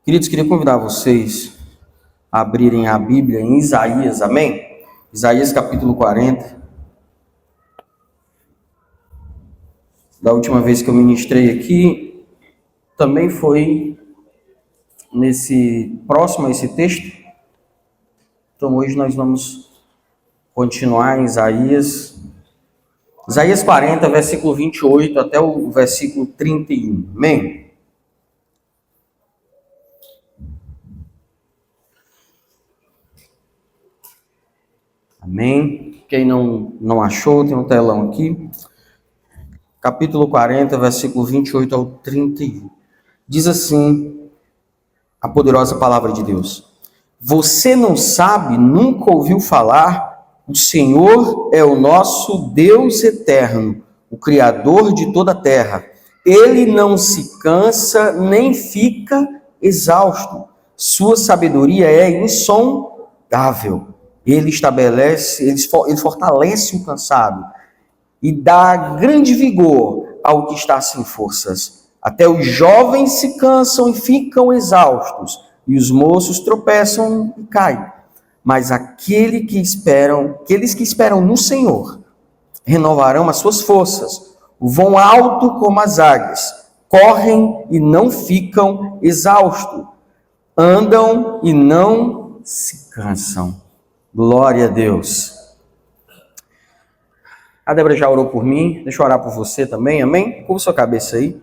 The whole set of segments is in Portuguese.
Queridos, queria convidar vocês a abrirem a Bíblia em Isaías, amém? Isaías capítulo 40. Da última vez que eu ministrei aqui, também foi próximo a esse texto. Então hoje nós vamos continuar em Isaías 40, versículo 28 até o versículo 31, amém? Amém? Quem não achou, tem um telão aqui. Capítulo 40, versículo 28 ao 31. Diz assim a poderosa palavra de Deus: Você não sabe, nunca ouviu falar? O Senhor é o nosso Deus eterno, o Criador de toda a terra. Ele não se cansa, nem fica exausto. Sua sabedoria é insondável. Ele fortalece o cansado e dá grande vigor ao que está sem forças. Até os jovens se cansam e ficam exaustos, e os moços tropeçam e caem. Mas aqueles que esperam no Senhor renovarão as suas forças, vão alto como as águias, correm e não ficam exaustos, andam e não se cansam. Glória a Deus. A Débora já orou por mim, deixa eu orar por você também, amém? Curva sua cabeça aí.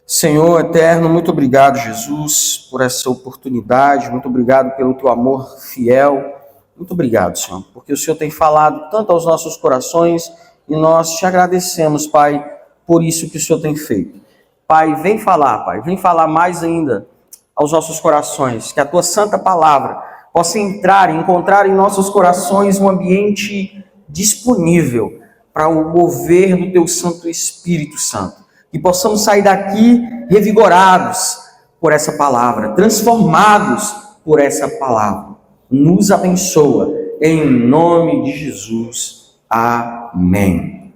Senhor eterno, muito obrigado, Jesus, por essa oportunidade, muito obrigado pelo teu amor fiel, muito obrigado, Senhor, porque o Senhor tem falado tanto aos nossos corações e nós te agradecemos, Pai, por isso que o Senhor tem feito. Pai, vem falar mais ainda aos nossos corações, que a tua santa palavra possa encontrar em nossos corações um ambiente disponível para o mover do teu Santo Espírito Santo. Que possamos sair daqui revigorados por essa palavra, transformados por essa palavra. Nos abençoa, em nome de Jesus. Amém.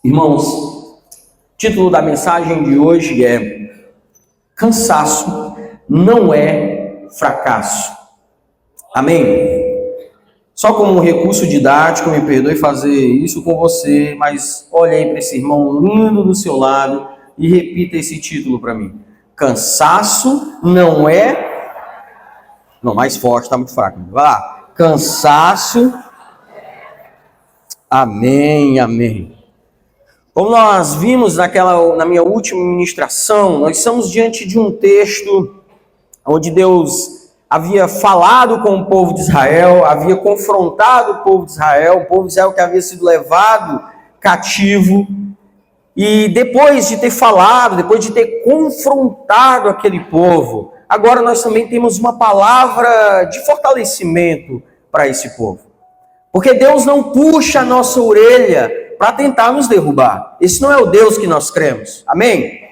Irmãos, o título da mensagem de hoje é Cansaço não é fracasso. Amém? Só como um recurso didático, me perdoe fazer isso com você, mas olhe aí para esse irmão lindo do seu lado e repita esse título para mim. Cansaço não é... Não, mais forte, está muito fraco. Vai lá. Cansaço... Amém, amém. Como nós vimos na minha última ministração, nós estamos diante de um texto onde Deus havia falado com o povo de Israel, havia confrontado o povo de Israel que havia sido levado cativo, e depois de ter falado, depois de ter confrontado aquele povo, agora nós também temos uma palavra de fortalecimento para esse povo. Porque Deus não puxa a nossa orelha para tentar nos derrubar. Esse não é o Deus que nós cremos. Amém?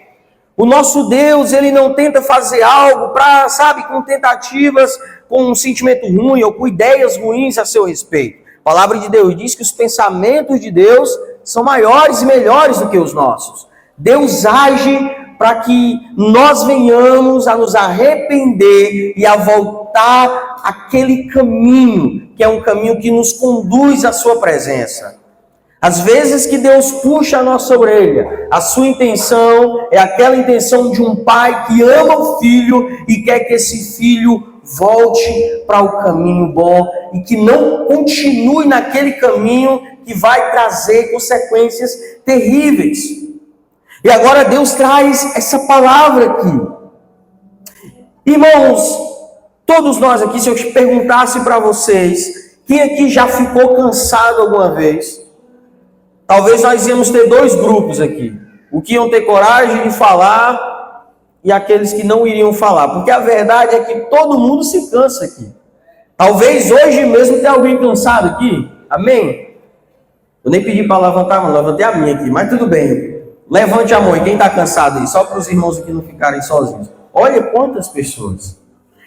O nosso Deus, ele não tenta fazer algo para, com tentativas, com um sentimento ruim ou com ideias ruins a seu respeito. A palavra de Deus diz que os pensamentos de Deus são maiores e melhores do que os nossos. Deus age para que nós venhamos a nos arrepender e a voltar àquele caminho, que é um caminho que nos conduz à sua presença. Às vezes que Deus puxa a nossa orelha, a sua intenção é aquela intenção de um pai que ama o filho e quer que esse filho volte para o caminho bom e que não continue naquele caminho que vai trazer consequências terríveis. E agora Deus traz essa palavra aqui. Irmãos, todos nós aqui, se eu te perguntasse para vocês, quem aqui já ficou cansado alguma vez? Talvez nós íamos ter dois grupos aqui. O que iam ter coragem de falar e aqueles que não iriam falar. Porque a verdade é que todo mundo se cansa aqui. Talvez hoje mesmo tenha alguém cansado aqui. Amém? Eu nem pedi para levantar a mão, levantei a minha aqui. Mas tudo bem. Levante a mão e quem está cansado aí? Só para os irmãos aqui não ficarem sozinhos. Olha quantas pessoas.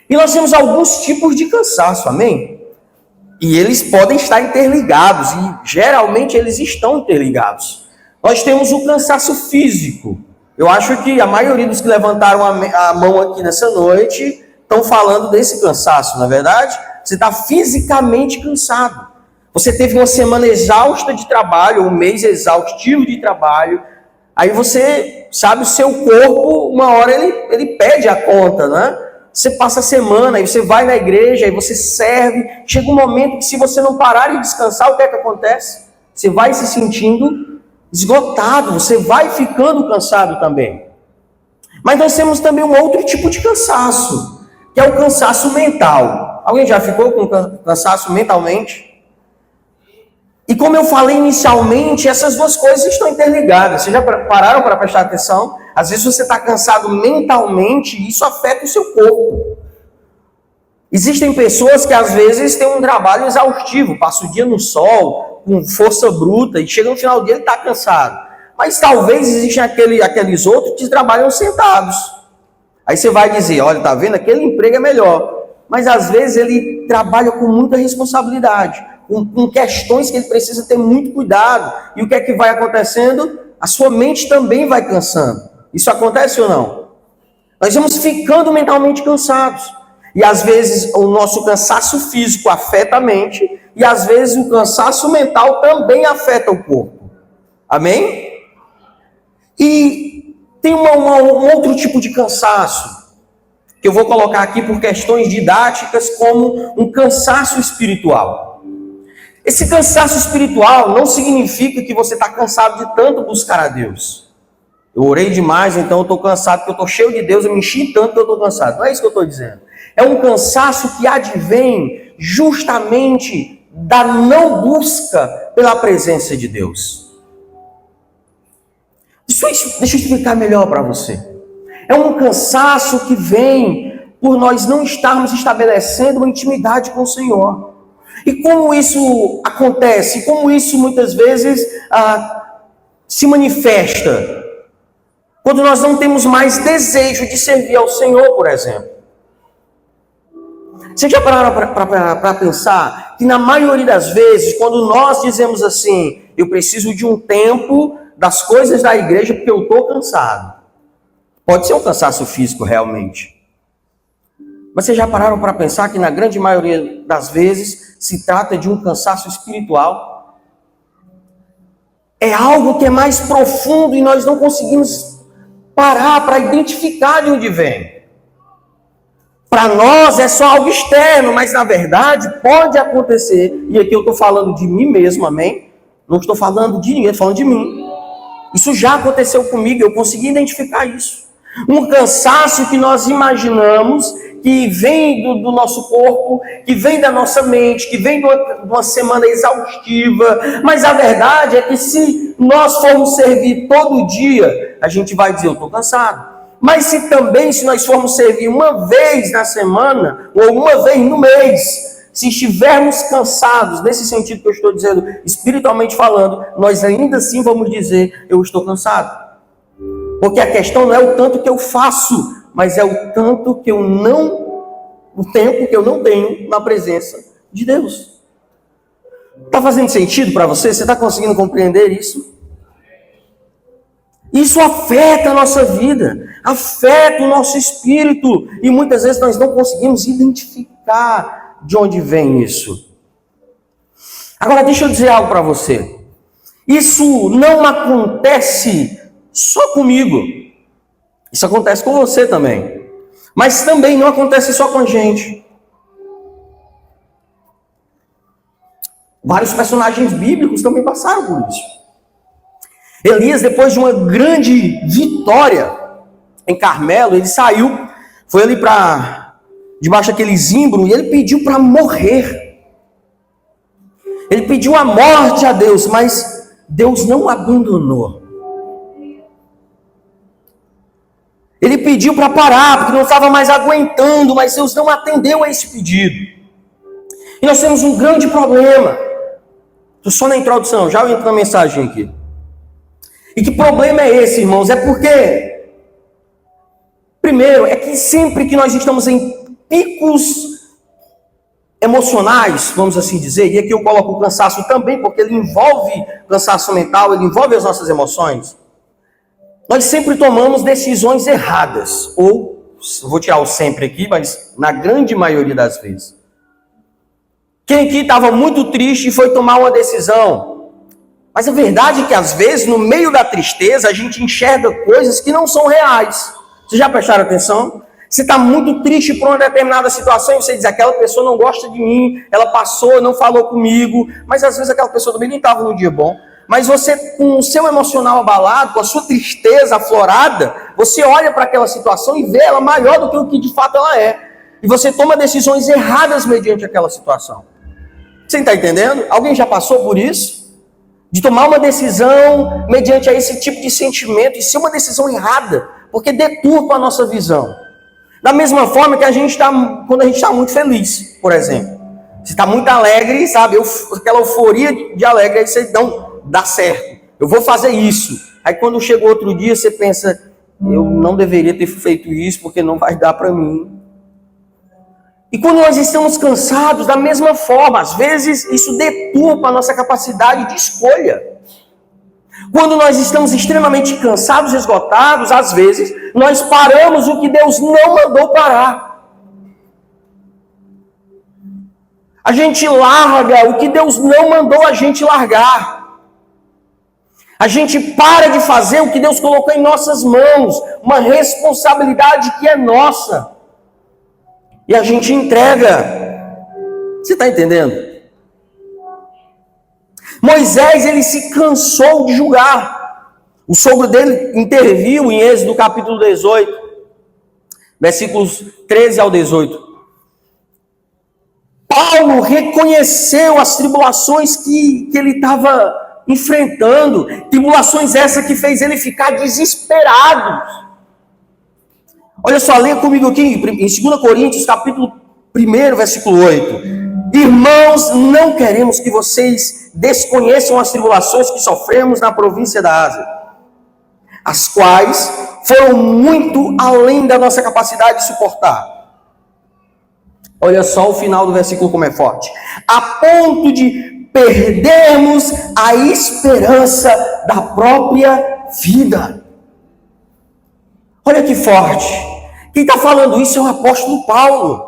E nós temos alguns tipos de cansaço. Amém? E eles podem estar interligados, e geralmente eles estão interligados. Nós temos o cansaço físico. Eu acho que a maioria dos que levantaram a mão aqui nessa noite estão falando desse cansaço, não é verdade? Você está fisicamente cansado. Você teve uma semana exausta de trabalho, um mês exaustivo de trabalho. Aí você, sabe, o seu corpo, uma hora ele pede a conta, né? Você passa a semana, aí você vai na igreja, aí você serve. Chega um momento que se você não parar de descansar, o que é que acontece? Você vai se sentindo esgotado, você vai ficando cansado também. Mas nós temos também um outro tipo de cansaço, que é o cansaço mental. Alguém já ficou com cansaço mentalmente? E como eu falei inicialmente, essas duas coisas estão interligadas. Vocês já pararam para prestar atenção? Às vezes você está cansado mentalmente e isso afeta o seu corpo. Existem pessoas que às vezes têm um trabalho exaustivo, passa o dia no sol, com força bruta, e chega no final do dia ele está cansado. Mas talvez existam aqueles outros que trabalham sentados. Aí você vai dizer, olha, tá vendo? Aquele emprego é melhor. Mas às vezes ele trabalha com muita responsabilidade, com questões que ele precisa ter muito cuidado. E o que é que vai acontecendo? A sua mente também vai cansando. Isso acontece ou não? Nós vamos ficando mentalmente cansados. E às vezes o nosso cansaço físico afeta a mente, e às vezes o cansaço mental também afeta o corpo. Amém? E tem um outro tipo de cansaço, que eu vou colocar aqui por questões didáticas como um cansaço espiritual. Esse cansaço espiritual não significa que você está cansado de tanto buscar a Deus. Eu orei demais, então eu estou cansado, porque eu estou cheio de Deus, eu me enchi tanto que eu estou cansado. Não é isso que eu estou dizendo. É um cansaço que advém justamente da não busca pela presença de Deus. Deixa eu explicar melhor para você. É um cansaço que vem por nós não estarmos estabelecendo uma intimidade com o Senhor. E como isso acontece? Como isso muitas vezes se manifesta? Quando nós não temos mais desejo de servir ao Senhor, por exemplo. Vocês já pararam para pensar que na maioria das vezes, quando nós dizemos assim, eu preciso de um tempo das coisas da igreja porque eu estou cansado. Pode ser um cansaço físico realmente. Mas vocês já pararam para pensar que na grande maioria das vezes se trata de um cansaço espiritual? É algo que é mais profundo e nós não conseguimos parar para identificar de onde vem. Para nós é só algo externo, mas na verdade pode acontecer, e aqui eu estou falando de mim mesmo, amém? Não estou falando de ninguém, estou falando de mim. Isso já aconteceu comigo, eu consegui identificar isso. Um cansaço que nós imaginamos que vem do nosso corpo, que vem da nossa mente, que vem de uma semana exaustiva, mas a verdade é que se nós formos servir todo dia, a gente vai dizer, eu estou cansado. Mas se nós formos servir uma vez na semana, ou uma vez no mês, se estivermos cansados, nesse sentido que eu estou dizendo, espiritualmente falando, nós ainda assim vamos dizer, eu estou cansado. Porque a questão não é o tanto que eu faço, mas é o tanto que o tempo que eu não tenho na presença de Deus. Está fazendo sentido para você? Você está conseguindo compreender isso? Isso afeta a nossa vida, afeta o nosso espírito, e muitas vezes nós não conseguimos identificar de onde vem isso. Agora deixa eu dizer algo para você. Isso não acontece só comigo. Isso acontece com você também. Mas também não acontece só com a gente. Vários personagens bíblicos também passaram por isso. Elias, depois de uma grande vitória em Carmelo, ele saiu, foi ali para debaixo daquele zimbro e ele pediu para morrer. Ele pediu a morte a Deus, mas Deus não o abandonou. Ele pediu para parar, porque não estava mais aguentando, mas Deus não atendeu a esse pedido. E nós temos um grande problema. Estou só na introdução, já entro na mensagem aqui. E que problema é esse, irmãos? É porque, primeiro, é que sempre que nós estamos em picos emocionais, vamos assim dizer, e aqui eu coloco o cansaço também, porque ele envolve cansaço mental, ele envolve as nossas emoções. Nós sempre tomamos decisões erradas, ou, vou tirar o sempre aqui, mas na grande maioria das vezes. Quem aqui estava muito triste e foi tomar uma decisão? Mas a verdade é que às vezes, no meio da tristeza, a gente enxerga coisas que não são reais. Vocês já prestaram atenção? Você está muito triste por uma determinada situação e você diz, aquela pessoa não gosta de mim, ela passou, não falou comigo, mas às vezes aquela pessoa também nem estava no dia bom. Mas você, com o seu emocional abalado, com a sua tristeza aflorada, você olha para aquela situação e vê ela maior do que o que de fato ela é. E você toma decisões erradas mediante aquela situação. Você está entendendo? Alguém já passou por isso? De tomar uma decisão mediante a esse tipo de sentimento e ser uma decisão errada, porque deturpa a nossa visão. Da mesma forma que quando a gente está muito feliz, por exemplo. Você está muito alegre, sabe? Aquela euforia de alegre, aí você dá certo. Eu vou fazer isso. Aí quando chega outro dia, você pensa, eu não deveria ter feito isso, porque não vai dar para mim. E quando nós estamos cansados, da mesma forma, às vezes isso deturpa a nossa capacidade de escolha. Quando nós estamos extremamente cansados, esgotados, às vezes, nós paramos o que Deus não mandou parar. A gente larga o que Deus não mandou a gente largar. A gente para de fazer o que Deus colocou em nossas mãos, uma responsabilidade que é nossa. E a gente entrega. Você está entendendo? Moisés, ele se cansou de julgar. O sogro dele interviu em Êxodo capítulo 18, versículos 13 ao 18. Paulo reconheceu as tribulações que ele estava enfrentando, tribulações essas que fez ele ficar desesperado. Olha só, leia comigo aqui em 2 Coríntios capítulo 1, versículo 8. Irmãos, não queremos que vocês desconheçam as tribulações que sofremos na província da Ásia, as quais foram muito além da nossa capacidade de suportar. Olha só o final do versículo como é forte. A ponto de perdermos a esperança da própria vida. Olha que forte. Quem está falando isso é o apóstolo Paulo.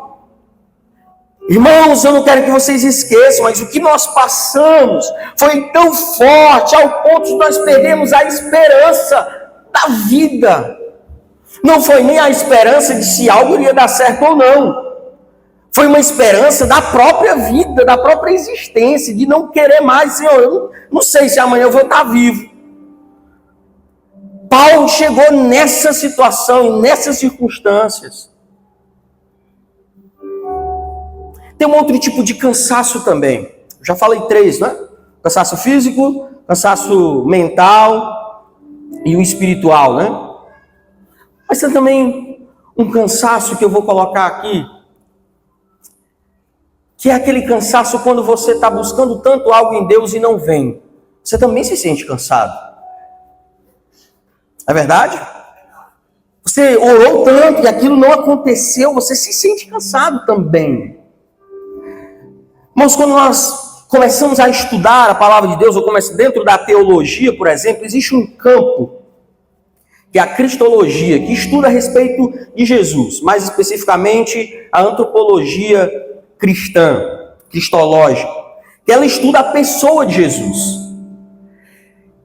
Irmãos, eu não quero que vocês esqueçam, mas o que nós passamos foi tão forte ao ponto de nós perdermos a esperança da vida. Não foi nem a esperança de se algo iria dar certo ou não. Foi uma esperança da própria vida, da própria existência, de não querer mais. Senhor, eu não sei se amanhã eu vou estar vivo. Paulo chegou nessa situação, nessas circunstâncias. Tem um outro tipo de cansaço também. Já falei 3, né? Cansaço físico, cansaço mental e o espiritual, né? Mas tem também um cansaço que eu vou colocar aqui, que é aquele cansaço quando você está buscando tanto algo em Deus e não vem. Você também se sente cansado. É verdade? Você orou tanto e aquilo não aconteceu, você se sente cansado também. Mas quando nós começamos a estudar a palavra de Deus, ou começa dentro da teologia, por exemplo, existe um campo, que é a cristologia, que estuda a respeito de Jesus, mais especificamente a antropologia cristã, cristológica, que ela estuda a pessoa de Jesus.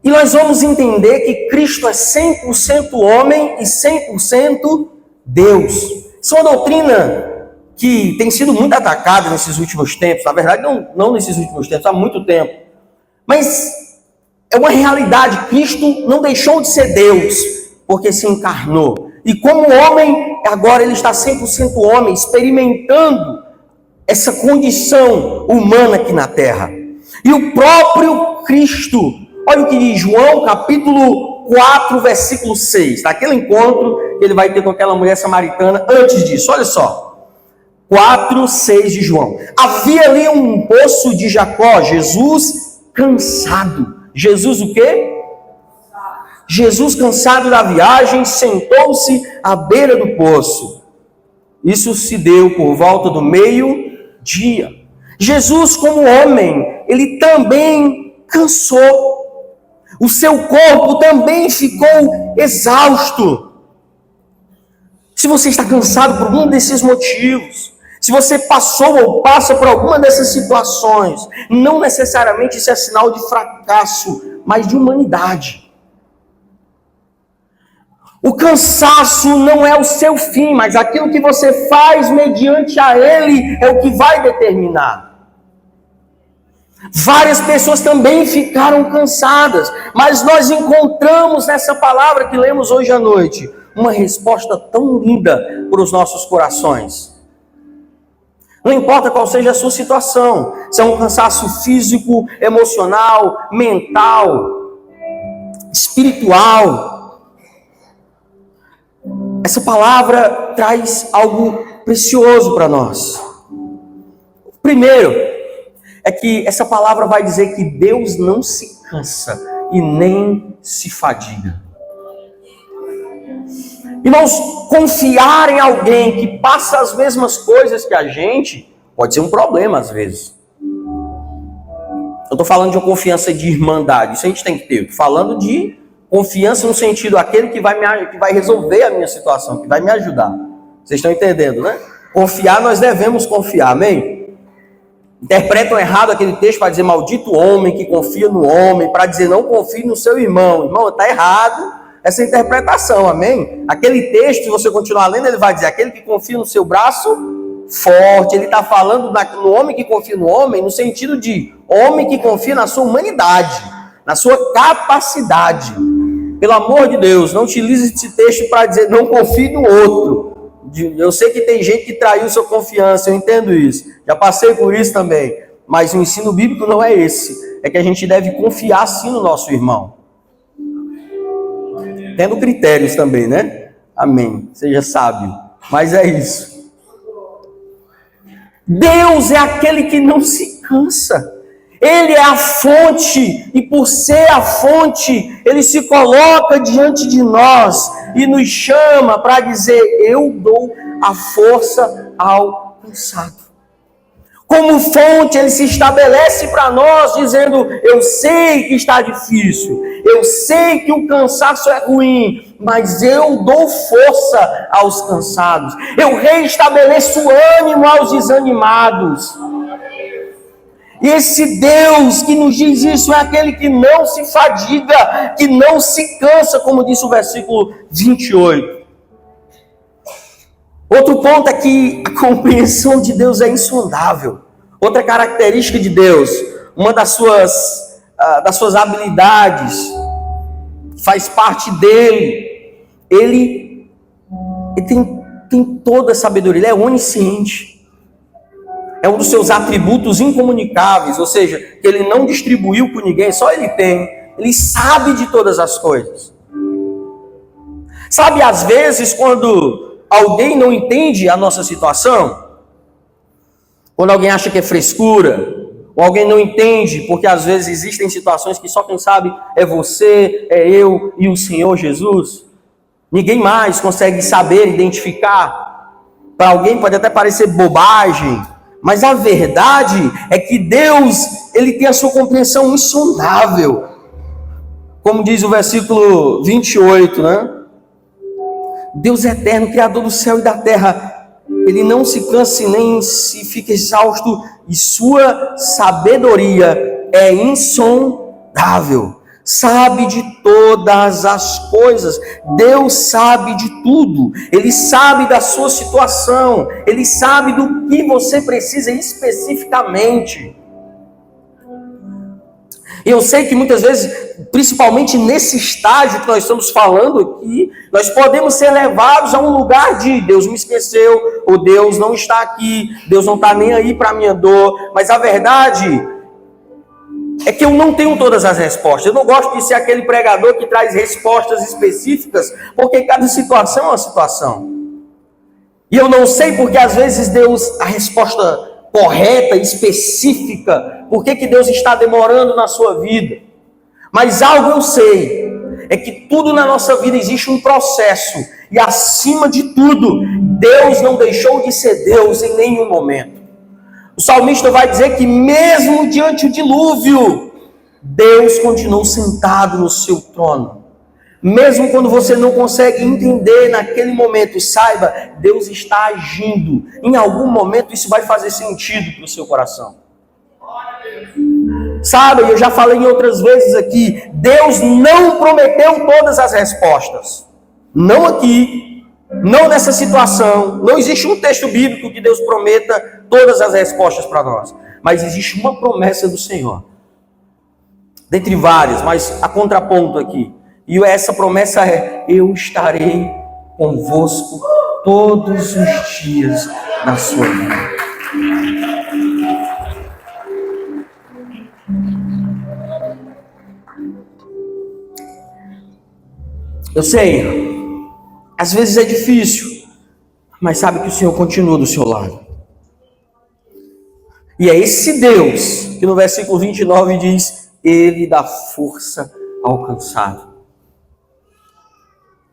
E nós vamos entender que Cristo é 100% homem e 100% Deus. Isso é uma doutrina que tem sido muito atacada nesses últimos tempos. Na verdade, não nesses últimos tempos, há muito tempo. Mas é uma realidade. Cristo não deixou de ser Deus, porque se encarnou. E como homem, agora ele está 100% homem, experimentando essa condição humana aqui na terra. E o próprio Cristo, olha o que diz João, capítulo 4, versículo 6. Naquele encontro que ele vai ter com aquela mulher samaritana, antes disso, olha só. 4, 6 de João. Havia ali um poço de Jacó, Jesus cansado. Jesus o quê? Jesus cansado da viagem, sentou-se à beira do poço. Isso se deu por volta do meio-dia. Jesus, como homem, ele também cansou. O seu corpo também ficou exausto. Se você está cansado por um desses motivos, se você passou ou passa por alguma dessas situações, não necessariamente isso é sinal de fracasso, mas de humanidade. O cansaço não é o seu fim, mas aquilo que você faz mediante a ele é o que vai determinar. Várias pessoas também ficaram cansadas, mas nós encontramos nessa palavra que lemos hoje à noite uma resposta tão linda para os nossos corações. Não importa qual seja a sua situação, se é um cansaço físico, emocional, mental, espiritual, essa palavra traz algo precioso para nós. Primeiro, é que essa palavra vai dizer que Deus não se cansa e nem se fadiga. Irmãos, confiar em alguém que passa as mesmas coisas que a gente pode ser um problema às vezes. Eu estou falando de uma confiança de irmandade, isso a gente tem que ter. Estou falando de confiança no sentido aquele que vai resolver a minha situação, que vai me ajudar. Vocês estão entendendo, né? Confiar, nós devemos confiar, amém? Interpretam errado aquele texto para dizer maldito homem que confia no homem, para dizer não confie no seu irmão. Irmão, está errado essa interpretação, amém? Aquele texto, se você continuar lendo, ele vai dizer aquele que confia no seu braço forte. Ele está falando no homem que confia no homem, no sentido de homem que confia na sua humanidade, na sua capacidade. Pelo amor de Deus, não utilize esse texto para dizer não confie no outro. Eu sei que tem gente que traiu sua confiança, eu entendo isso. Já passei por isso também. Mas o ensino bíblico não é esse. É que a gente deve confiar sim no nosso irmão. Tendo critérios também, né? Amém. Seja sábio. Mas é isso. Deus é aquele que não se cansa. Ele é a fonte, e por ser a fonte, ele se coloca diante de nós e nos chama para dizer: eu dou a força ao cansado. Como fonte, ele se estabelece para nós dizendo: eu sei que está difícil, eu sei que o cansaço é ruim, mas eu dou força aos cansados, eu reestabeleço ânimo aos desanimados. E esse Deus que nos diz isso é aquele que não se fadiga, que não se cansa, como disse o versículo 28. Outro ponto é que a compreensão de Deus é insondável. Outra característica de Deus, uma das suas habilidades, faz parte dele. Ele tem toda a sabedoria, ele é onisciente. É um dos seus atributos incomunicáveis, ou seja, que ele não distribuiu com ninguém, só ele tem. Ele sabe de todas as coisas. Sabe, às vezes, quando alguém não entende a nossa situação, quando alguém acha que é frescura, ou alguém não entende, porque às vezes existem situações que só quem sabe é você, é eu e o Senhor Jesus, ninguém mais consegue saber, identificar. Para alguém pode até parecer bobagem, mas a verdade é que Deus, ele tem a sua compreensão insondável. Como diz o versículo 28, né? Deus é eterno, Criador do céu e da terra. Ele não se cansa nem se fica exausto, e sua sabedoria é insondável. Sabe de todas as coisas. Deus sabe de tudo. Ele sabe da sua situação. Ele sabe do que você precisa especificamente. E eu sei que muitas vezes, principalmente nesse estágio que nós estamos falando aqui, nós podemos ser levados a um lugar de Deus me esqueceu, ou Deus não está aqui, Deus não está nem aí para a minha dor. Mas a verdade é que eu não tenho todas as respostas. Eu não gosto de ser aquele pregador que traz respostas específicas, porque cada situação é uma situação. E eu não sei porque às vezes Deus, a resposta correta, específica, por que Deus está demorando na sua vida. Mas algo eu sei, é que tudo na nossa vida existe um processo, e acima de tudo, Deus não deixou de ser Deus em nenhum momento. O salmista vai dizer que mesmo diante do dilúvio, Deus continuou sentado no seu trono. Mesmo quando você não consegue entender naquele momento, saiba, Deus está agindo. Em algum momento isso vai fazer sentido para o seu coração. Sabe, eu já falei em outras vezes aqui, Deus não prometeu todas as respostas. Não aqui, não nessa situação. Não existe um texto bíblico que Deus prometa todas as respostas para nós. Mas existe uma promessa do Senhor. Dentre várias, mas a contraponto aqui. E essa promessa é: eu estarei convosco todos os dias da sua vida. Eu sei, às vezes é difícil, mas sabe que o Senhor continua do seu lado. E é esse Deus que no versículo 29 diz: Ele dá força ao cansado.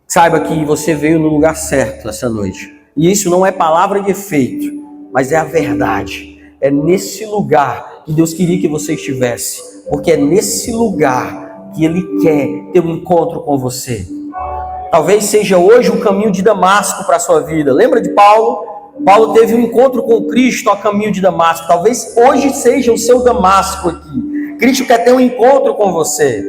Saiba que você veio no lugar certo essa noite. E isso não é palavra de efeito, mas é a verdade. É nesse lugar que Deus queria que você estivesse. Porque é nesse lugar que Ele quer ter um encontro com você. Talvez seja hoje o caminho de Damasco para a sua vida. Lembra de Paulo? Paulo teve um encontro com Cristo a caminho de Damasco. Talvez hoje seja o seu Damasco aqui. Cristo quer ter um encontro com você.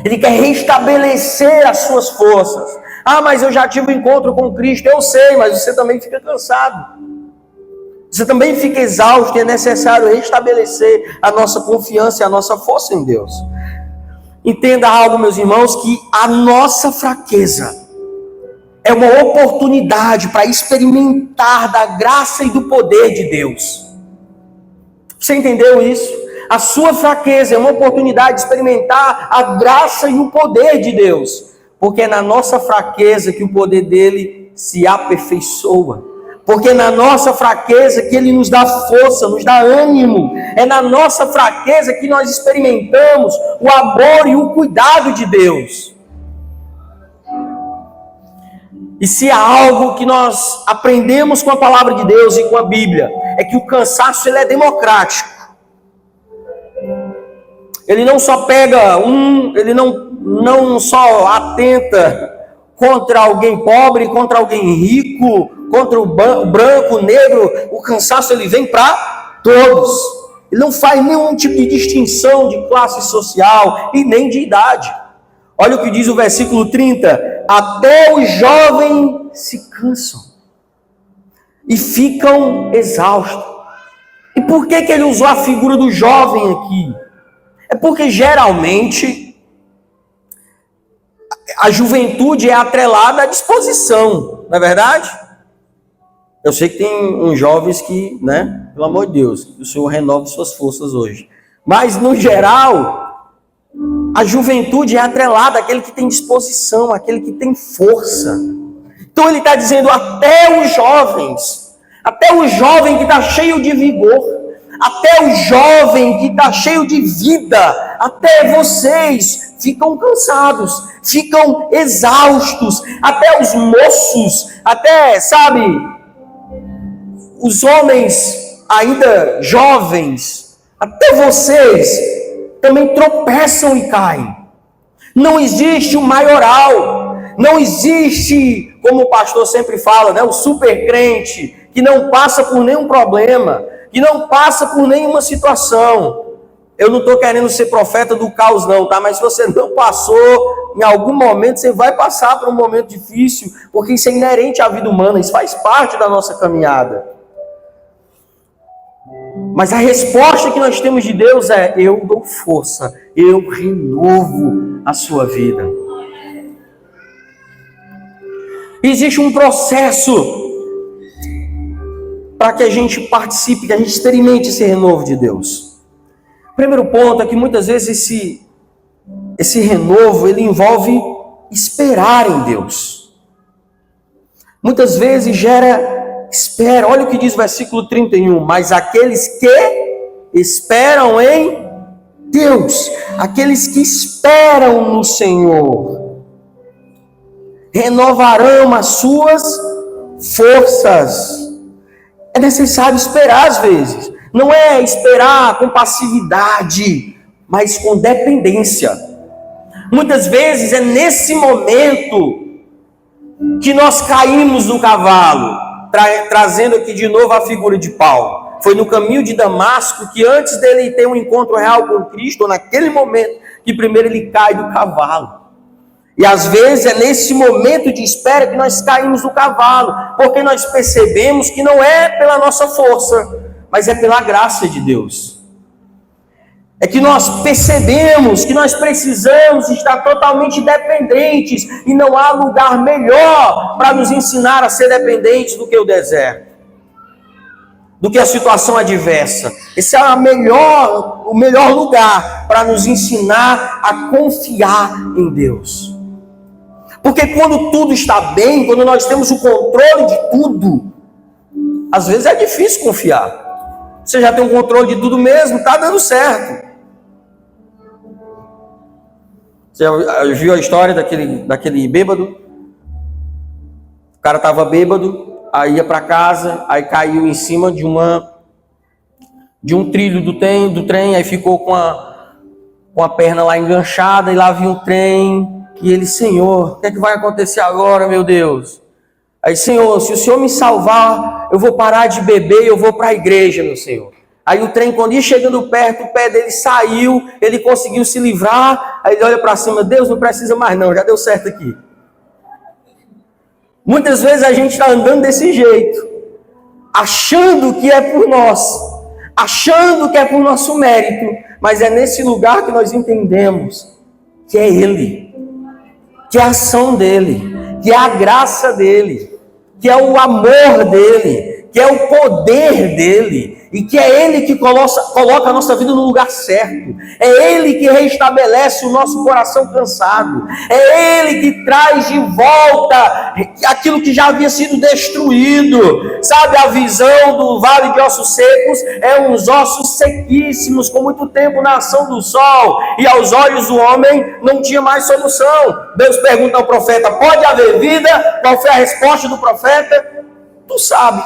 Ele quer restabelecer as suas forças. Ah, mas eu já tive um encontro com Cristo. Eu sei, mas você também fica cansado. Você também fica exausto e é necessário restabelecer a nossa confiança e a nossa força em Deus. Entenda algo, meus irmãos, que a nossa fraqueza é uma oportunidade para experimentar da graça e do poder de Deus. Você entendeu isso? A sua fraqueza é uma oportunidade de experimentar a graça e o poder de Deus. Porque é na nossa fraqueza que o poder dele se aperfeiçoa. Porque é na nossa fraqueza que Ele nos dá força, nos dá ânimo. É na nossa fraqueza que nós experimentamos o amor e o cuidado de Deus. E se há algo que nós aprendemos com a palavra de Deus e com a Bíblia, é que o cansaço ele é democrático. Ele não só pega ele não só atenta contra alguém pobre, contra alguém rico, contra o branco, o negro. O cansaço ele vem para todos. Ele não faz nenhum tipo de distinção de classe social e nem de idade. Olha o que diz o versículo 30. Até os jovens se cansam e ficam exaustos. E por que ele usou a figura do jovem aqui? É porque geralmente a juventude é atrelada à disposição, não é verdade? Eu sei que tem uns jovens que, né, pelo amor de Deus, que o Senhor renove suas forças hoje. Mas, no geral, a juventude é atrelada àquele que tem disposição, àquele que tem força. Então ele está dizendo até os jovem que está cheio de vigor, até o jovem que está cheio de vida, até vocês ficam cansados, ficam exaustos, até os moços, até, sabe, os homens ainda jovens, até vocês também tropeçam e caem. Não existe o maioral, não existe, como o pastor sempre fala, né, o super crente, que não passa por nenhum problema, que não passa por nenhuma situação. Eu não estou querendo ser profeta do caos não, tá? Mas se você não passou, em algum momento você vai passar por um momento difícil, porque isso é inerente à vida humana, isso faz parte da nossa caminhada. Mas a resposta que nós temos de Deus é: eu dou força, eu renovo a sua vida. Existe um processo para que a gente participe, que a gente experimente esse renovo de Deus. O primeiro ponto é que muitas vezes esse renovo ele envolve esperar em Deus. Muitas vezes gera espera. Olha o que diz o versículo 31. Mas aqueles que esperam em Deus, aqueles que esperam no Senhor, renovarão as suas forças. É necessário esperar às vezes. Não é esperar com passividade. mas com dependência. Muitas vezes é nesse momento que nós caímos do cavalo, trazendo aqui de novo a figura de Paulo. Foi no caminho de Damasco que, antes dele ter um encontro real com Cristo, ou naquele momento, que primeiro ele cai do cavalo. E às vezes é nesse momento de espera que nós caímos do cavalo, porque nós percebemos que não é pela nossa força, mas é pela graça de Deus. É que nós percebemos que nós precisamos estar totalmente dependentes, e não há lugar melhor para nos ensinar a ser dependentes do que o deserto, do que a situação adversa. Esse é o melhor lugar para nos ensinar a confiar em Deus. Porque quando tudo está bem, quando nós temos o controle de tudo, às vezes é difícil confiar. Você já tem o controle de tudo mesmo, está dando certo. Você viu a história daquele bêbado? O cara estava bêbado, aí ia para casa, aí caiu em cima de um trilho do trem, aí ficou com a perna lá enganchada, e lá vinha o trem, e ele: Senhor, o que é que vai acontecer agora, meu Deus? Aí: Senhor, se o Senhor me salvar, eu vou parar de beber e eu vou para a igreja, meu Senhor. Aí o trem, quando ia chegando perto, o pé dele saiu, ele conseguiu se livrar, aí ele olha para cima: Deus, não precisa mais não, já deu certo aqui. Muitas vezes a gente está andando desse jeito, achando que é por nós, achando que é por nosso mérito, mas é nesse lugar que nós entendemos que é Ele, que é a ação dEle, que é a graça dEle, que é o amor dEle, que é o poder dEle, e que é Ele que coloca a nossa vida no lugar certo, é Ele que restabelece o nosso coração cansado, é Ele que traz de volta aquilo que já havia sido destruído. Sabe, a visão do vale de ossos secos é uns ossos sequíssimos, com muito tempo na ação do sol, e aos olhos do homem não tinha mais solução. Deus pergunta ao profeta: pode haver vida? Qual foi a resposta do profeta? Tu sabe.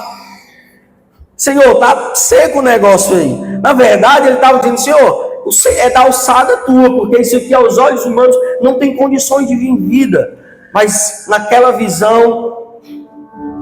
Senhor, está seco o negócio aí. Na verdade, ele estava dizendo: Senhor, é da alçada tua, porque isso aqui aos olhos humanos não tem condições de vir vida. Mas naquela visão,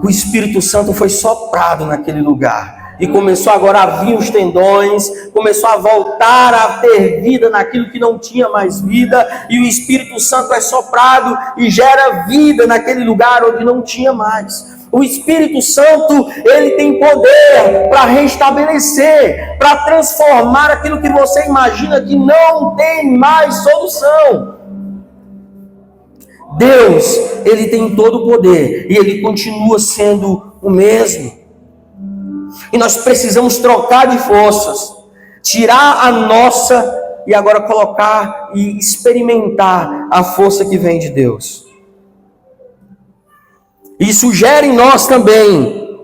o Espírito Santo foi soprado naquele lugar. E começou agora a vir os tendões, começou a voltar a ter vida naquilo que não tinha mais vida. E o Espírito Santo é soprado e gera vida naquele lugar onde não tinha mais. O Espírito Santo, ele tem poder para restabelecer, para transformar aquilo que você imagina que não tem mais solução. Deus, ele tem todo o poder e ele continua sendo o mesmo. E nós precisamos trocar de forças, tirar a nossa e agora colocar e experimentar a força que vem de Deus. Isso gera em nós também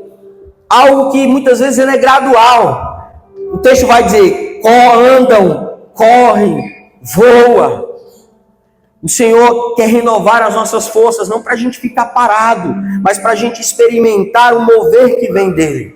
algo que muitas vezes ele é gradual. O texto vai dizer: andam, correm, voam. O Senhor quer renovar as nossas forças, não para a gente ficar parado, mas para a gente experimentar o mover que vem dele.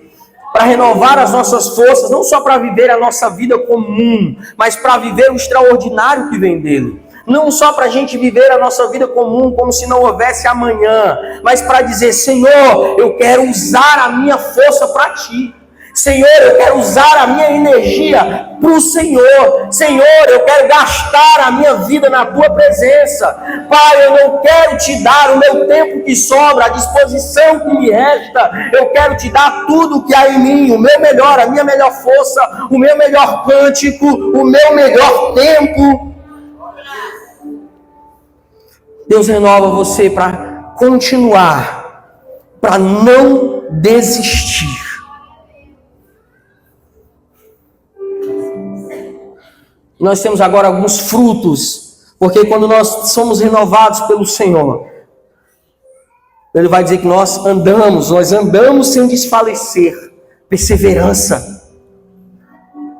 Para renovar as nossas forças, não só para viver a nossa vida comum, mas para viver o extraordinário que vem dele. Não só para a gente viver a nossa vida comum como se não houvesse amanhã, mas para dizer: Senhor, eu quero usar a minha força para Ti. Senhor, eu quero usar a minha energia para o Senhor. Senhor, eu quero gastar a minha vida na Tua presença. Pai, eu não quero Te dar o meu tempo que sobra, a disposição que me resta. Eu quero Te dar tudo que há em mim, o meu melhor, a minha melhor força, o meu melhor cântico, o meu melhor tempo. Deus renova você para continuar, para não desistir. Nós temos agora alguns frutos, porque quando nós somos renovados pelo Senhor, Ele vai dizer que nós andamos sem desfalecer, perseverança.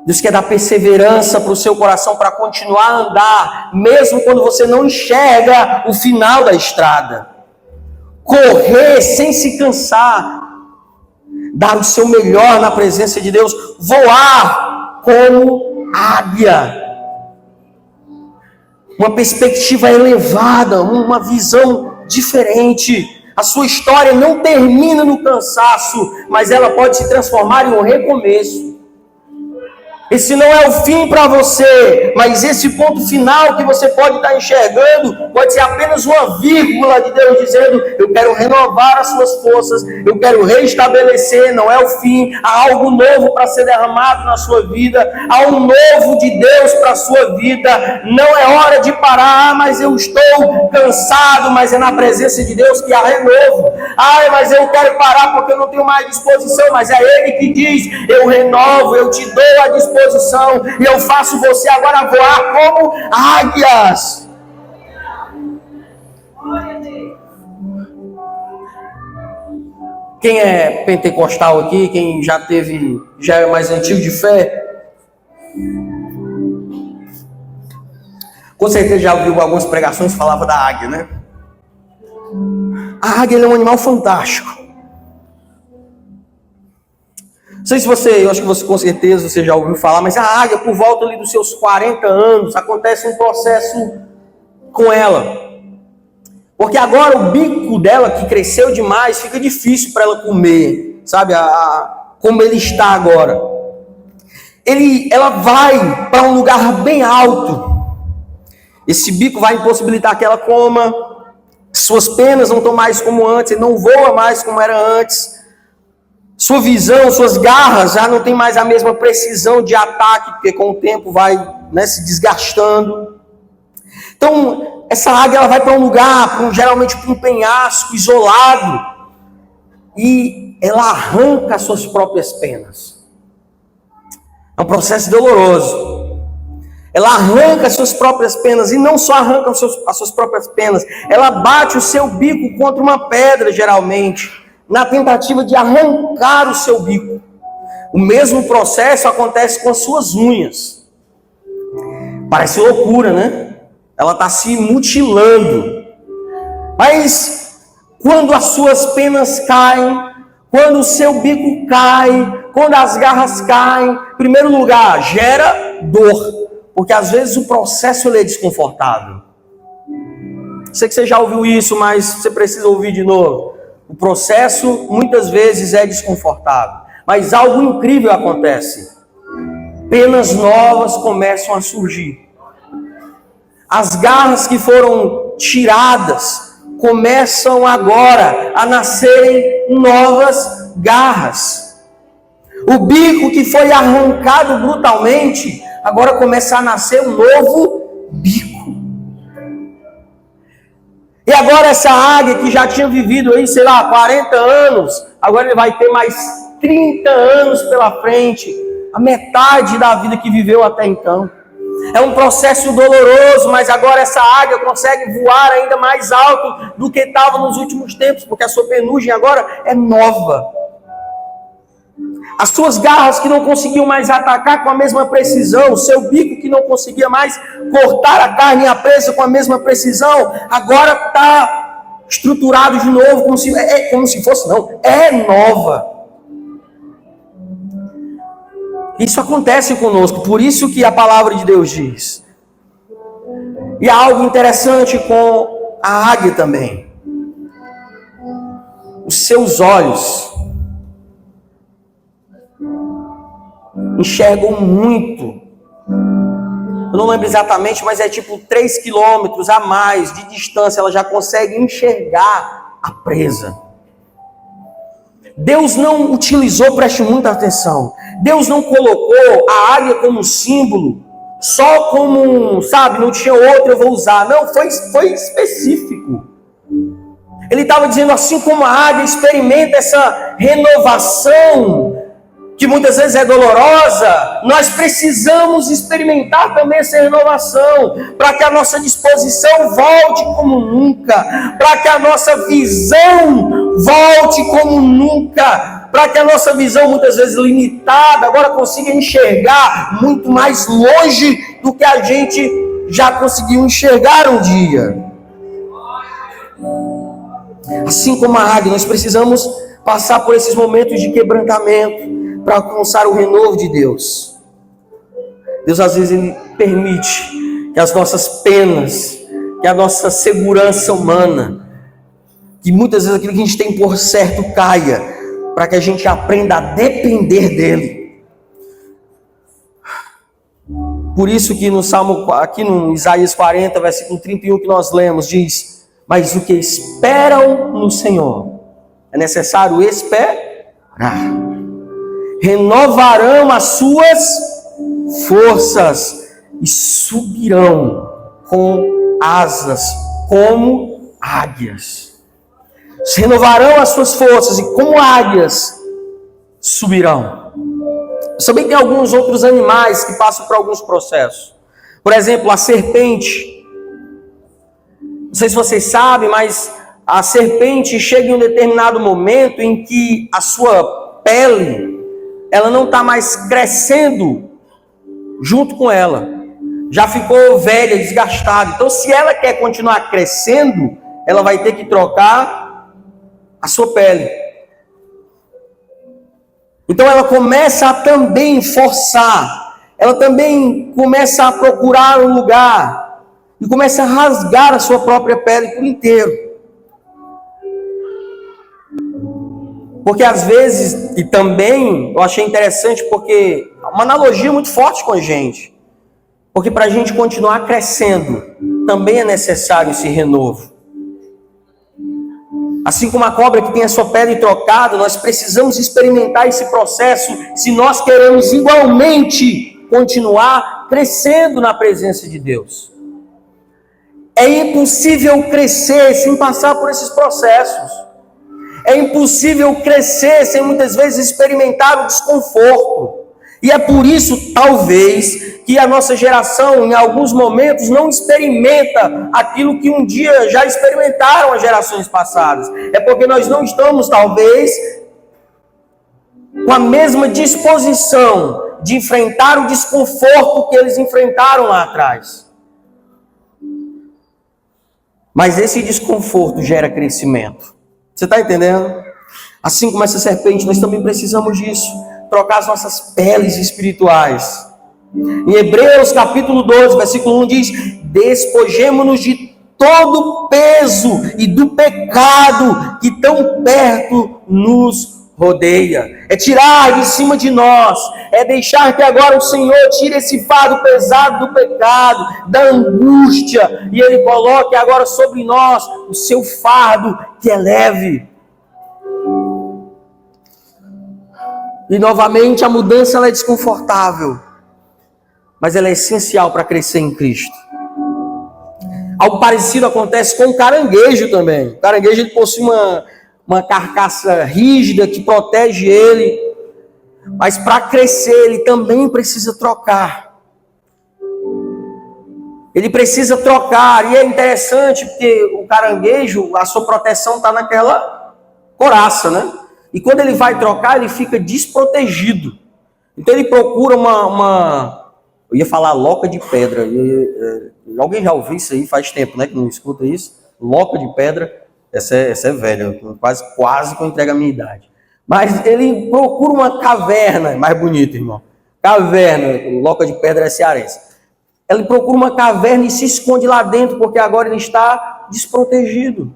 Deus quer dar perseverança para o seu coração, para continuar a andar, mesmo quando você não enxerga o final da estrada. Correr sem se cansar, dar o seu melhor na presença de Deus, voar como águia. uma perspectiva elevada, uma visão diferente. A sua história não termina no cansaço, mas ela pode se transformar em um recomeço. Esse não é o fim para você, mas esse ponto final que você pode estar enxergando pode ser apenas uma vírgula de Deus dizendo: eu quero renovar as suas forças, eu quero restabelecer. Não é o fim, há algo novo para ser derramado na sua vida, há um novo de Deus para a sua vida. Não é hora de parar. Mas eu estou cansado, mas é na presença de Deus que há renovo. Mas eu quero parar porque eu não tenho mais disposição, mas é Ele que diz: eu renovo, eu te dou a disposição e eu faço você agora voar como águias. Quem é pentecostal aqui, quem já é mais antigo de fé, com certeza já ouviu algumas pregações que falavam da águia, né? A águia é um animal fantástico. Não sei se eu acho que você com certeza você já ouviu falar, mas a águia, por volta ali dos seus 40 anos, acontece um processo com ela. Porque agora o bico dela, que cresceu demais, fica difícil para ela comer, sabe? Como ele está agora. Ela vai para um lugar bem alto. Esse bico vai impossibilitar que ela coma. Suas penas não estão mais como antes, ele não voa mais como era antes. Sua visão, suas garras já não tem mais a mesma precisão de ataque, porque com o tempo vai, se desgastando. Então, essa águia ela vai para um lugar, geralmente para um penhasco isolado, e ela arranca as suas próprias penas. É um processo doloroso. Ela arranca as suas próprias penas, e não só arranca as suas próprias penas, ela bate o seu bico contra uma pedra, geralmente, na tentativa de arrancar o seu bico. O mesmo processo acontece com as suas unhas. Parece loucura, né? Ela está se mutilando. Mas quando as suas penas caem, quando o seu bico cai, quando as garras caem, em primeiro lugar, gera dor. Porque às vezes o processo é desconfortável. Sei que você já ouviu isso, mas você precisa ouvir de novo. O processo muitas vezes é desconfortável, mas algo incrível acontece. Penas novas começam a surgir. As garras que foram tiradas começam agora a nascerem novas garras. O bico que foi arrancado brutalmente, agora começa a nascer um novo bico. E agora essa águia que já tinha vivido aí, 40 anos, agora ele vai ter mais 30 anos pela frente, a metade da vida que viveu até então. É um processo doloroso, mas agora essa águia consegue voar ainda mais alto do que estava nos últimos tempos, porque a sua penugem agora é nova. As suas garras que não conseguiam mais atacar com a mesma precisão, o seu bico que não conseguia mais cortar a carne e a presa com a mesma precisão, agora está estruturado de novo, como se fosse, é nova. Isso acontece conosco, por isso que a palavra de Deus diz. E há algo interessante com a águia também. Os seus olhos enxergam muito. Eu não lembro exatamente, mas é tipo 3 quilômetros a mais de distância, ela já consegue enxergar a presa. Deus não utilizou, preste muita atenção, Deus não colocou a águia como símbolo, só como, não tinha outro, eu vou usar. Não, foi específico. Ele estava dizendo, assim como a águia experimenta essa renovação, que muitas vezes é dolorosa, nós precisamos experimentar também essa renovação, para que a nossa disposição volte como nunca, para que a nossa visão volte como nunca, para que a nossa visão, muitas vezes limitada, agora consiga enxergar muito mais longe do que a gente já conseguiu enxergar um dia. Assim como a águia, nós precisamos passar por esses momentos de quebrantamento, para alcançar o renovo de Deus. Deus às vezes Ele permite que as nossas penas, que a nossa segurança humana, que muitas vezes aquilo que a gente tem por certo caia, para que a gente aprenda a depender dele. Por isso que no Salmo, aqui no Isaías 40, versículo 31 que nós lemos, diz: mas o que esperam no Senhor, é necessário esperar. Renovarão as suas forças e subirão com asas como águias. Renovarão as suas forças e como águias subirão. Também tem alguns outros animais que passam por alguns processos. Por exemplo, a serpente. Não sei se vocês sabem, mas a serpente chega em um determinado momento em que a sua pele, ela não está mais crescendo junto com ela. Já ficou velha, desgastada. Então, se ela quer continuar crescendo, ela vai ter que trocar a sua pele. Então, ela começa a também forçar. Ela também começa a procurar um lugar. E começa a rasgar a sua própria pele por inteiro. Porque às vezes, e também eu achei interessante, porque é uma analogia muito forte com a gente. Porque para a gente continuar crescendo, também é necessário esse renovo. Assim como a cobra que tem a sua pele trocada, nós precisamos experimentar esse processo se nós queremos igualmente continuar crescendo na presença de Deus. É impossível crescer sem passar por esses processos. É impossível crescer sem muitas vezes experimentar o desconforto. E é por isso, talvez, que a nossa geração, em alguns momentos, não experimenta aquilo que um dia já experimentaram as gerações passadas. É porque nós não estamos, talvez, com a mesma disposição de enfrentar o desconforto que eles enfrentaram lá atrás. Mas esse desconforto gera crescimento. Você está entendendo? Assim como essa serpente, nós também precisamos disso. Trocar as nossas peles espirituais. Em Hebreus capítulo 12, versículo 1 diz: despojemo-nos de todo o peso e do pecado que tão perto nos rodeia. É tirar de cima de nós, é deixar que agora o Senhor tire esse fardo pesado do pecado, da angústia, e Ele coloque agora sobre nós o seu fardo que é leve. E novamente a mudança ela é desconfortável, mas ela é essencial para crescer em Cristo. Algo parecido acontece com o caranguejo também. O caranguejo ele possui uma carcaça rígida que protege ele, mas para crescer ele também precisa trocar. Ele precisa trocar, e é interessante porque o caranguejo, a sua proteção está naquela coraça, né? E quando ele vai trocar, ele fica desprotegido. Então ele procura eu ia falar loca de pedra. Alguém já ouviu isso aí? Faz tempo, né, que não escuta isso? Loca de pedra. Essa é velha, quase que eu entrego a minha idade. Mas ele procura uma caverna, mais bonito, irmão. Caverna, loca de pedra é cearense. Ele procura uma caverna e se esconde lá dentro, porque agora ele está desprotegido.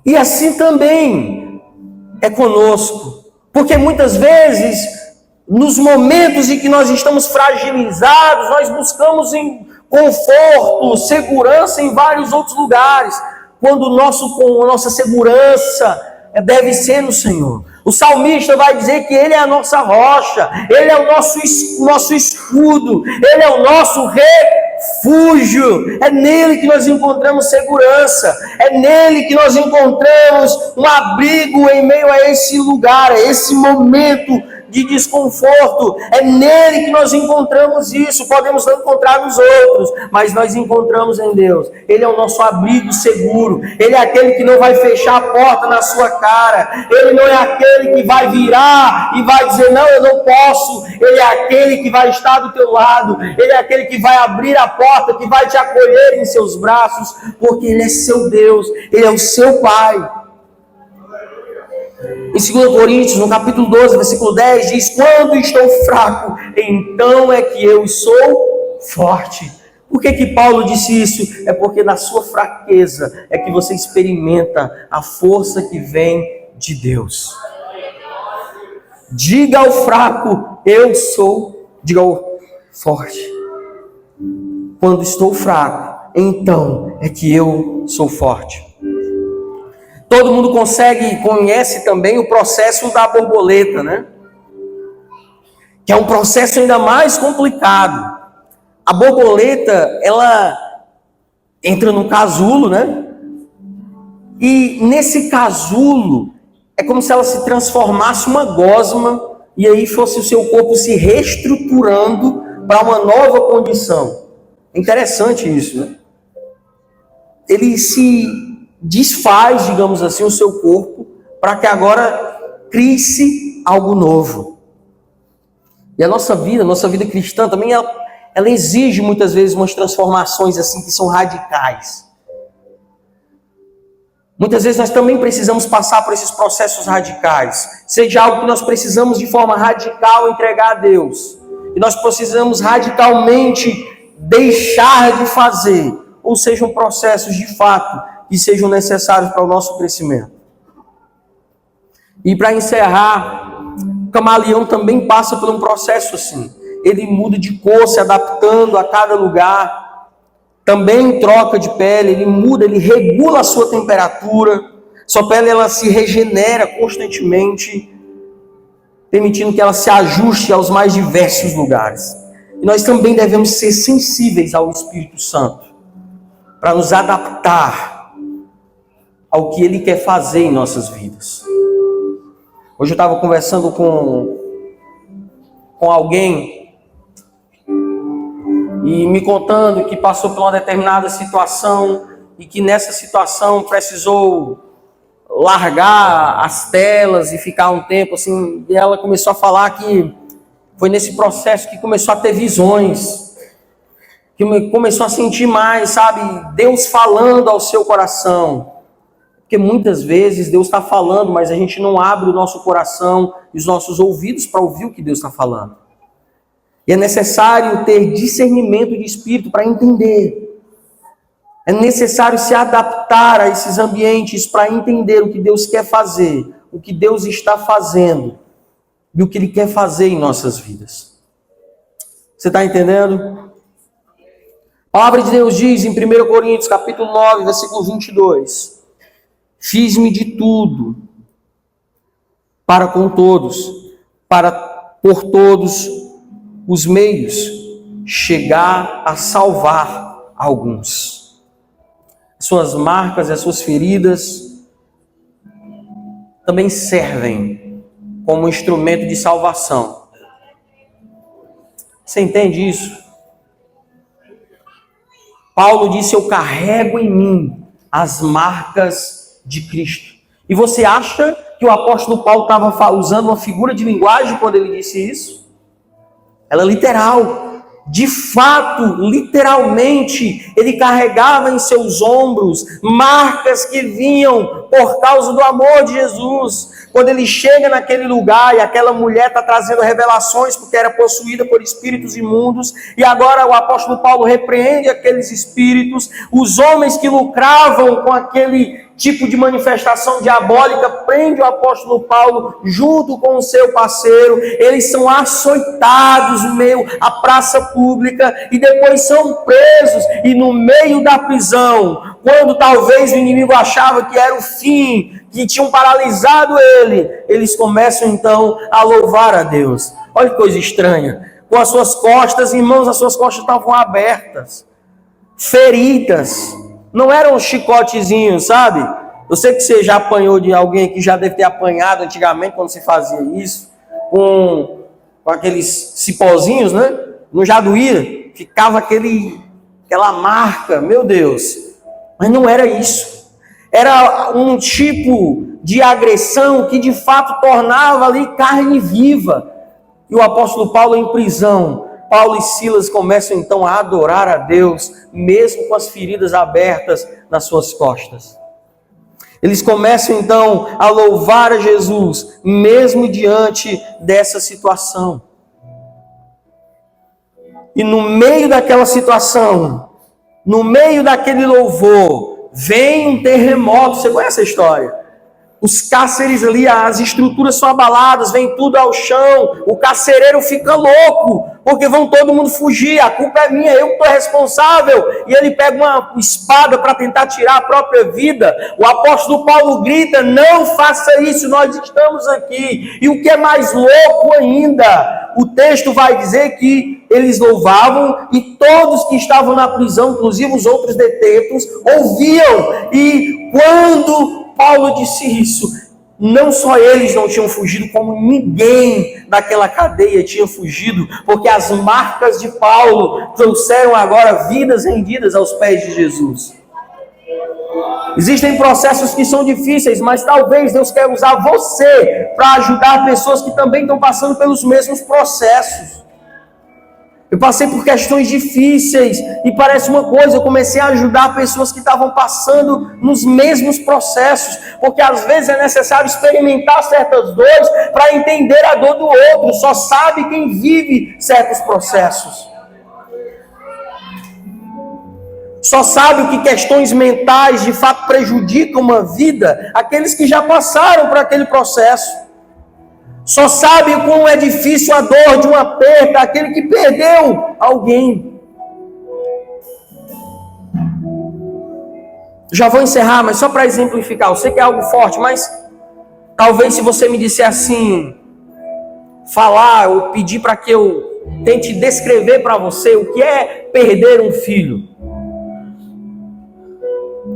E assim também é conosco. Porque muitas vezes, nos momentos em que nós estamos fragilizados, nós buscamos em conforto, segurança em vários outros lugares, quando a nossa segurança deve ser no Senhor. O salmista vai dizer que Ele é a nossa rocha, Ele é o nosso escudo, Ele é o nosso refúgio. É nele que nós encontramos segurança, é nele que nós encontramos um abrigo em meio a esse lugar, a esse momento de desconforto. É nele que nós encontramos isso. Podemos não encontrar nos outros, mas nós encontramos em Deus. Ele é o nosso abrigo seguro. Ele é aquele que não vai fechar a porta na sua cara. Ele não é aquele que vai virar e vai dizer, não, eu não posso. Ele é aquele que vai estar do teu lado. Ele é aquele que vai abrir a porta, que vai te acolher em seus braços, porque Ele é seu Deus. Ele é o seu Pai. Em 2 Coríntios, no capítulo 12, versículo 10, diz: quando estou fraco, então é que eu sou forte. Por que Paulo disse isso? É porque na sua fraqueza é que você experimenta a força que vem de Deus. Diga ao fraco, eu sou, diga ao forte. Quando estou fraco, então é que eu sou forte. Todo mundo conhece também o processo da borboleta, né? Que é um processo ainda mais complicado. A borboleta, ela entra no casulo, né? E nesse casulo, é como se ela se transformasse uma gosma, e aí fosse o seu corpo se reestruturando para uma nova condição. É interessante isso, né? Ele se desfaz, digamos assim, o seu corpo, para que agora crie-se algo novo. E a nossa vida cristã também, ela exige muitas vezes umas transformações assim que são radicais. Muitas vezes nós também precisamos passar por esses processos radicais. Seja algo que nós precisamos de forma radical entregar a Deus. E nós precisamos radicalmente deixar de fazer. Ou sejam processos de fato que sejam necessários para o nosso crescimento. E para encerrar, o camaleão também passa por um processo assim. Ele muda de cor, se adaptando a cada lugar. Também troca de pele, ele muda, ele regula a sua temperatura. Sua pele ela se regenera constantemente, permitindo que ela se ajuste aos mais diversos lugares. E nós também devemos ser sensíveis ao Espírito Santo, para nos adaptar ao que Ele quer fazer em nossas vidas. Hoje eu estava conversando com alguém e me contando que passou por uma determinada situação e que nessa situação precisou largar as telas e ficar um tempo assim. E ela começou a falar que foi nesse processo que começou a ter visões, que começou a sentir mais, sabe, Deus falando ao seu coração. Porque muitas vezes Deus está falando, mas a gente não abre o nosso coração e os nossos ouvidos para ouvir o que Deus está falando. E é necessário ter discernimento de espírito para entender. É necessário se adaptar a esses ambientes para entender o que Deus quer fazer, o que Deus está fazendo e o que Ele quer fazer em nossas vidas. Você está entendendo? A palavra de Deus diz em 1 Coríntios, capítulo 9, versículo 22. Fiz-me de tudo para com todos, por todos os meios, chegar a salvar alguns. As suas marcas e as suas feridas também servem como instrumento de salvação. Você entende isso? Paulo disse, eu carrego em mim as marcas de Cristo. E você acha que o apóstolo Paulo estava usando uma figura de linguagem quando ele disse isso? Ela é literal. De fato, literalmente, ele carregava em seus ombros marcas que vinham por causa do amor de Jesus. Quando ele chega naquele lugar e aquela mulher está trazendo revelações porque era possuída por espíritos imundos, e agora o apóstolo Paulo repreende aqueles espíritos, os homens que lucravam com aquele tipo de manifestação diabólica, prende o apóstolo Paulo junto com o seu parceiro, eles são açoitados no meio à praça pública e depois são presos, e no meio da prisão, quando talvez o inimigo achava que era o fim, que tinham paralisado ele, eles começam então a louvar a Deus. Olha que coisa estranha, com as suas costas, irmãos, as suas costas estavam abertas, feridas, não eram chicotezinhos, sabe? Eu sei que você já apanhou de alguém que já deve ter apanhado antigamente quando se fazia isso, com aqueles cipózinhos, né? Não já doía, ficava aquela marca, meu Deus. Mas não era isso. Era um tipo de agressão que de fato tornava ali carne viva. E o apóstolo Paulo em prisão, Paulo e Silas começam então a adorar a Deus, mesmo com as feridas abertas nas suas costas. Eles começam então a louvar a Jesus, mesmo diante dessa situação. E no meio daquela situação, no meio daquele louvor, vem um terremoto. Você conhece a história? Os cárceres ali, as estruturas são abaladas, vem tudo ao chão, o carcereiro fica louco, porque vão todo mundo fugir, a culpa é minha, eu que estou responsável, e ele pega uma espada para tentar tirar a própria vida. O apóstolo Paulo grita: não faça isso, nós estamos aqui. E o que é mais louco ainda, o texto vai dizer que eles louvavam e todos que estavam na prisão, inclusive os outros detentos, ouviam. E quando Paulo disse isso, não só eles não tinham fugido, como ninguém daquela cadeia tinha fugido, porque as marcas de Paulo trouxeram agora vidas rendidas aos pés de Jesus. Existem processos que são difíceis, mas talvez Deus quer usar você para ajudar pessoas que também estão passando pelos mesmos processos. Eu passei por questões difíceis e parece uma coisa, eu comecei a ajudar pessoas que estavam passando nos mesmos processos, porque às vezes é necessário experimentar certas dores para entender a dor do outro. Só sabe quem vive certos processos. Só sabe o que questões mentais de fato prejudicam uma vida, aqueles que já passaram por aquele processo. Só sabe o quão é difícil a dor de uma perda, aquele que perdeu alguém. Já vou encerrar, mas só para exemplificar. Eu sei que é algo forte, mas talvez se você me disser assim, falar ou pedir para que eu tente descrever para você o que é perder um filho.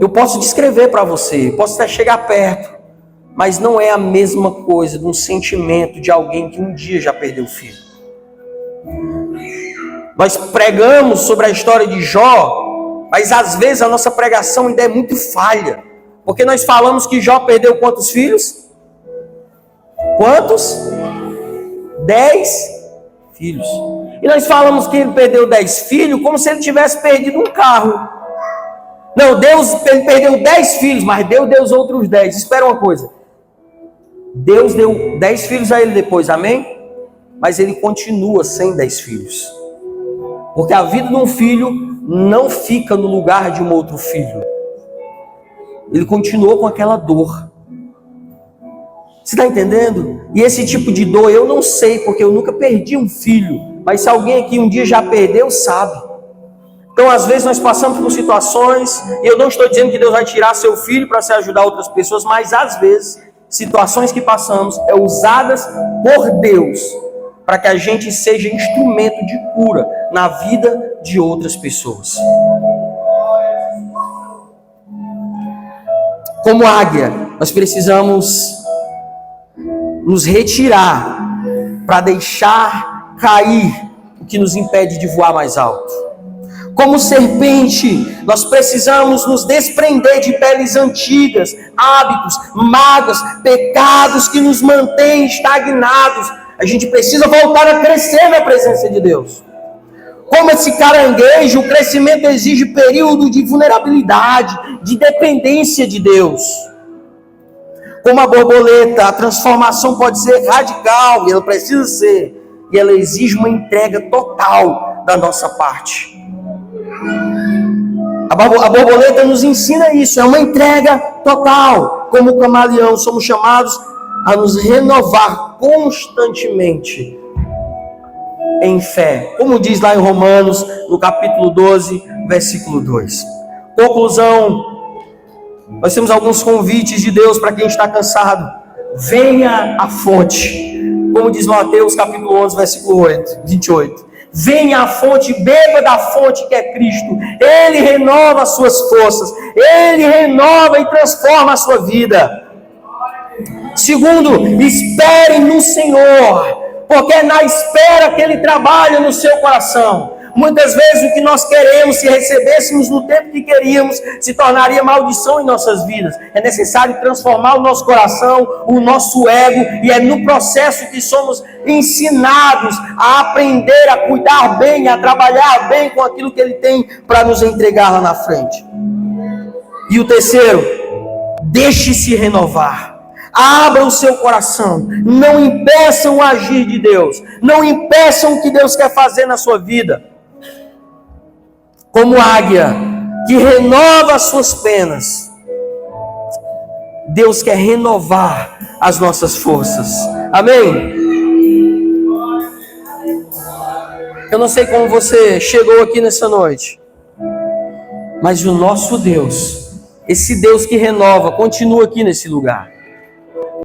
Eu posso descrever para você, posso até chegar perto. Mas não é a mesma coisa de um sentimento de alguém que um dia já perdeu o filho. Nós pregamos sobre a história de Jó, mas às vezes a nossa pregação ainda é muito falha. Porque nós falamos que Jó perdeu quantos filhos? Quantos? 10 filhos. E nós falamos que ele perdeu 10 filhos como se ele tivesse perdido um carro. Não, ele perdeu 10 filhos, mas Deus deu os outros 10. Espera uma coisa. Deus deu 10 filhos a ele depois, amém? Mas ele continua sem 10 filhos. Porque a vida de um filho não fica no lugar de um outro filho. Ele continuou com aquela dor. Você está entendendo? E esse tipo de dor eu não sei, porque eu nunca perdi um filho. Mas se alguém aqui um dia já perdeu, sabe. Então, às vezes, nós passamos por situações, e eu não estou dizendo que Deus vai tirar seu filho para se ajudar outras pessoas, mas às vezes, situações que passamos é usadas por Deus para que a gente seja instrumento de cura na vida de outras pessoas. Como águia, nós precisamos nos retirar para deixar cair o que nos impede de voar mais alto. Como serpente, nós precisamos nos desprender de peles antigas, hábitos, mágoas, pecados que nos mantêm estagnados. A gente precisa voltar a crescer na presença de Deus. Como esse caranguejo, o crescimento exige período de vulnerabilidade, de dependência de Deus. Como a borboleta, a transformação pode ser radical, e ela precisa ser, e ela exige uma entrega total da nossa parte. A borboleta nos ensina isso, é uma entrega total. Como o camaleão, somos chamados a nos renovar constantemente em fé. Como diz lá em Romanos, no capítulo 12, versículo 2. Conclusão, nós temos alguns convites de Deus para quem está cansado. Venha à fonte. Como diz Mateus, capítulo 11, versículo 28. Venha à fonte, beba da fonte que é Cristo. Ele renova as suas forças. Ele renova e transforma a sua vida. Segundo, espere no Senhor, porque é na espera que Ele trabalha no seu coração. Muitas vezes o que nós queremos, se recebêssemos no tempo que queríamos, se tornaria maldição em nossas vidas. É necessário transformar o nosso coração, o nosso ego, e é no processo que somos ensinados a aprender, a cuidar bem, a trabalhar bem com aquilo que Ele tem para nos entregar lá na frente. E o terceiro, deixe-se renovar. Abra o seu coração, não impeçam o agir de Deus, não impeçam o que Deus quer fazer na sua vida. como águia, que renova as suas penas. Deus quer renovar as nossas forças. Amém? Eu não sei como você chegou aqui nessa noite, mas o nosso Deus, esse Deus que renova, continua aqui nesse lugar.